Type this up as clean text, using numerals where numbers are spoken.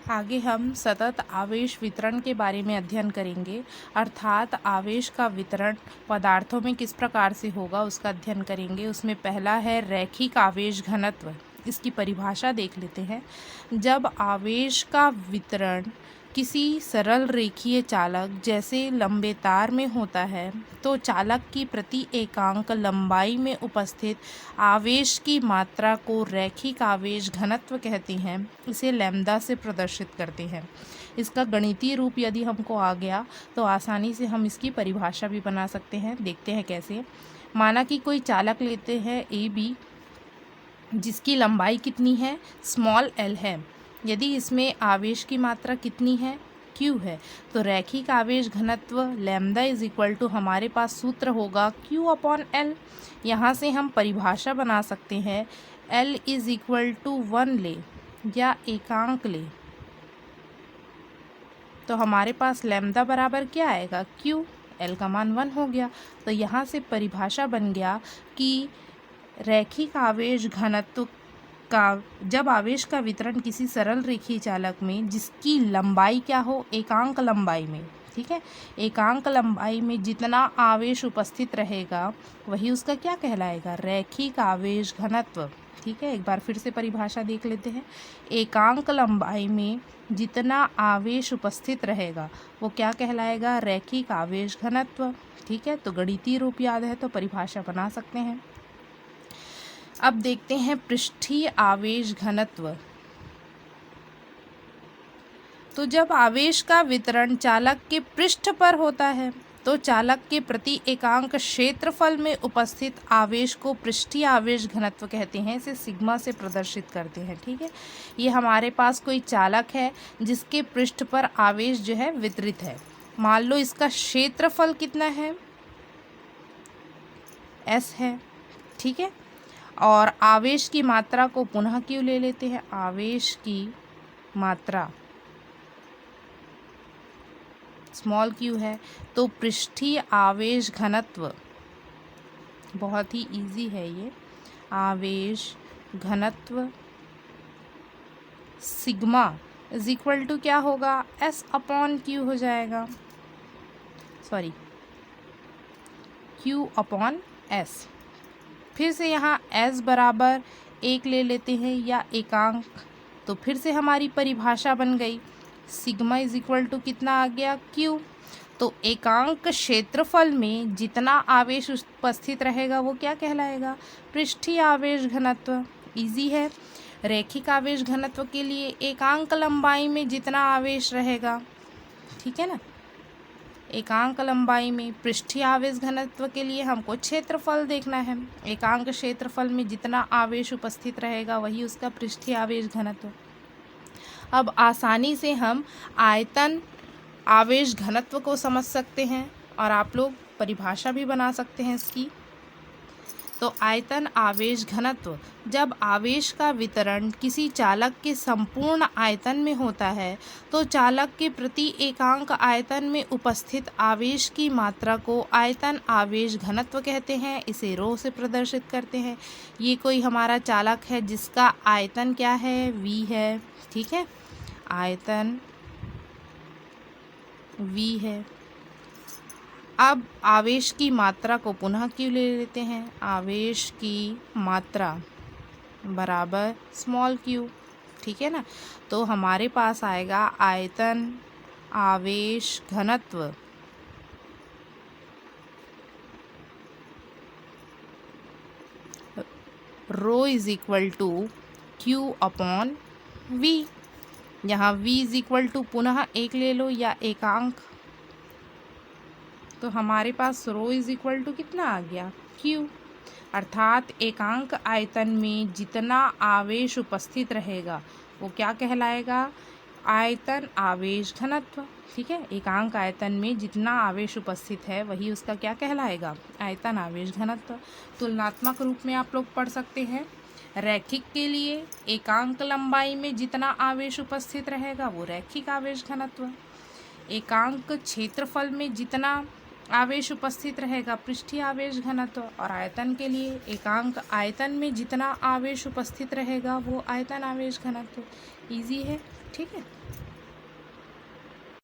आगे हम सतत आवेश वितरण के बारे में अध्ययन करेंगे, अर्थात आवेश का वितरण पदार्थों में किस प्रकार से होगा उसका अध्ययन करेंगे। उसमें पहला है रैखिक आवेश घनत्व। इसकी परिभाषा देख लेते हैं। जब आवेश का वितरण किसी सरल रेखीय चालक जैसे लंबे तार में होता है तो चालक की प्रति एकांक लंबाई में उपस्थित आवेश की मात्रा को रैखिक आवेश घनत्व कहते हैं। इसे लैम्ब्डा से प्रदर्शित करते हैं। इसका गणितीय रूप यदि हमको आ गया तो आसानी से हम इसकी परिभाषा भी बना सकते हैं। देखते हैं कैसे। माना कि कोई चालक लेते हैं ए बी, जिसकी लंबाई कितनी है, स्मॉल एल है। यदि इसमें आवेश की मात्रा कितनी है, क्यू है, तो रैखिक आवेश घनत्व लैम्ब्डा इज इक्वल टू हमारे पास सूत्र होगा क्यू अपॉन एल। यहाँ से हम परिभाषा बना सकते हैं, एल इज इक्वल टू 1 ले या एकांक ले, तो हमारे पास लैम्ब्डा बराबर क्या आएगा, क्यू। एल का मान 1 हो गया। तो यहाँ से परिभाषा बन गया कि रैखिक आवेश घनत्व का जब आवेश का वितरण किसी सरल रेखीय चालक में जिसकी लंबाई क्या हो, एकांक लंबाई में, ठीक है, एकांक लंबाई में जितना आवेश उपस्थित रहेगा वही उसका क्या कहलाएगा, रैखिक आवेश घनत्व। ठीक है, एक बार फिर से परिभाषा देख लेते हैं। एकांक लंबाई में जितना आवेश उपस्थित रहेगा वो क्या कहलाएगा, रैखिक आवेश घनत्व। ठीक है, तो गणितीय रूप याद है तो परिभाषा बना सकते हैं। अब देखते हैं पृष्ठीय आवेश घनत्व। तो जब आवेश का वितरण चालक के पृष्ठ पर होता है तो चालक के प्रति एकांक क्षेत्रफल में उपस्थित आवेश को पृष्ठीय आवेश घनत्व कहते हैं। इसे सिग्मा से प्रदर्शित करते हैं। ठीक है, ये हमारे पास कोई चालक है जिसके पृष्ठ पर आवेश जो है वितरित है। मान लो इसका क्षेत्रफल कितना है, S है। ठीक है, और आवेश की मात्रा को पुनः क्यों ले लेते हैं, आवेश की मात्रा स्मॉल क्यू है। तो पृष्ठीय आवेश घनत्व बहुत ही इजी है ये, आवेश घनत्व सिग्मा इज इक्वल टू क्या होगा, S अपॉन क्यू हो जाएगा, सॉरी Q अपॉन S। फिर से यहाँ S बराबर 1 ले लेते हैं या एकांक, तो फिर से हमारी परिभाषा बन गई, सिग्मा इज इक्वल टू कितना आ गया, Q। तो एकांक क्षेत्रफल में जितना आवेश उपस्थित रहेगा वो क्या कहलाएगा, पृष्ठीय आवेश घनत्व। इजी है। रैखिक आवेश घनत्व के लिए एकांक लंबाई में जितना आवेश रहेगा, ठीक है ना, एकांक लंबाई में। पृष्ठीय आवेश घनत्व के लिए हमको क्षेत्रफल देखना है, एकांक क्षेत्रफल में जितना आवेश उपस्थित रहेगा वही उसका पृष्ठीय आवेश घनत्व। अब आसानी से हम आयतन आवेश घनत्व को समझ सकते हैं और आप लोग परिभाषा भी बना सकते हैं इसकी। तो आयतन आवेश घनत्व, जब आवेश का वितरण किसी चालक के संपूर्ण आयतन में होता है तो चालक के प्रति एकांक आयतन में उपस्थित आवेश की मात्रा को आयतन आवेश घनत्व कहते हैं। इसे रो से प्रदर्शित करते हैं। ये कोई हमारा चालक है जिसका आयतन क्या है, V है। ठीक है, आयतन V है। अब आवेश की मात्रा को पुनः क्यों ले लेते हैं, आवेश की मात्रा बराबर स्मॉल क्यू। ठीक है ना, तो हमारे पास आएगा आयतन आवेश घनत्व rho is equal to q upon V। यहाँ V इज इक्वल टू पुनः 1 ले लो या एकांक, तो हमारे पास रो इज इक्वल टू कितना आ गया, Q। अर्थात एकांक आयतन में जितना आवेश उपस्थित रहेगा वो क्या कहलाएगा, आयतन आवेश घनत्व। ठीक है, एकांक आयतन में जितना आवेश उपस्थित है वही उसका क्या कहलाएगा, आयतन आवेश घनत्व। तुलनात्मक रूप में आप लोग पढ़ सकते हैं, रैखिक के लिए एकांक लंबाई में जितना आवेश उपस्थित रहेगा वो रैखिक आवेश घनत्व, एकांक क्षेत्रफल में जितना आवेश उपस्थित रहेगा पृष्ठीय आवेश घनत्व, और आयतन के लिए एकांक आयतन में जितना आवेश उपस्थित रहेगा वो आयतन आवेश घनत्व। इजी है, ठीक है।